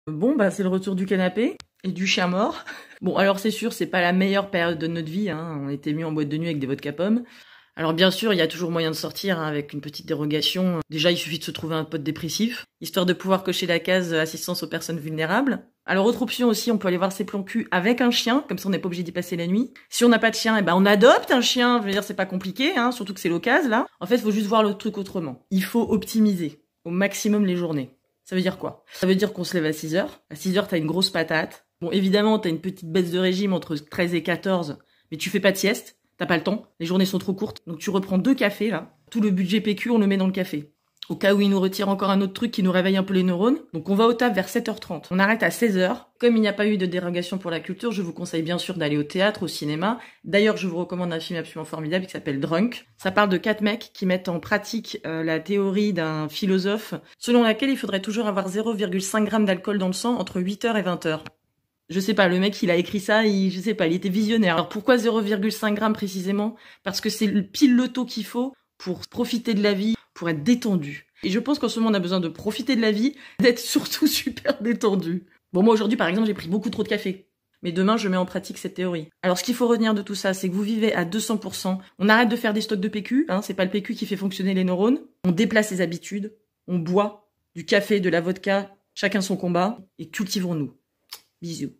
Bon, bah c'est le retour du canapé et du chien mort. Bon, alors c'est sûr, c'est pas la meilleure période de notre vie, hein. On était mis en boîte de nuit avec des vodka pommes. Alors bien sûr, il y a toujours moyen de sortir, hein, avec une petite dérogation. Déjà, il suffit de se trouver un pote dépressif, histoire de pouvoir cocher la case assistance aux personnes vulnérables. Alors autre option aussi, on peut aller voir ses plans cul avec un chien, comme ça on n'est pas obligé d'y passer la nuit. Si on n'a pas de chien, eh ben on adopte un chien, je veux dire c'est pas compliqué, hein, surtout que c'est l'occasion là. En fait, il faut juste voir le truc autrement. Il faut optimiser au maximum les journées. Ça veut dire quoi? Ça veut dire qu'on se lève à 6 heures. À 6 heures, t'as une grosse patate. Bon, évidemment, t'as une petite baisse de régime entre 13 et 14, mais tu fais pas de sieste. T'as pas le temps. Les journées sont trop courtes. Donc tu reprends 2 cafés, là. Tout le budget PQ, on le met dans le café. Au cas où il nous retire encore un autre truc qui nous réveille un peu les neurones. Donc on va au taf vers 7h30. On arrête à 16h. Comme il n'y a pas eu de dérogation pour la culture, je vous conseille bien sûr d'aller au théâtre, au cinéma. D'ailleurs, je vous recommande un film absolument formidable qui s'appelle Drunk. Ça parle de 4 mecs qui mettent en pratique la théorie d'un philosophe selon laquelle il faudrait toujours avoir 0,5 g d'alcool dans le sang entre 8h et 20h. Je sais pas, le mec, il a écrit ça, je sais pas, il était visionnaire. Alors pourquoi 0,5 g précisément? Parce que c'est pile le taux qu'il faut pour profiter de la vie, pour être détendu. Et je pense qu'en ce moment, on a besoin de profiter de la vie, d'être surtout super détendu. Bon, moi aujourd'hui, par exemple, j'ai pris beaucoup trop de café. Mais demain, je mets en pratique cette théorie. Alors, ce qu'il faut retenir de tout ça, c'est que vous vivez à 200%. On arrête de faire des stocks de PQ, hein, c'est pas le PQ qui fait fonctionner les neurones. On déplace les habitudes, on boit du café, de la vodka, chacun son combat, et cultivons-nous. Bisous.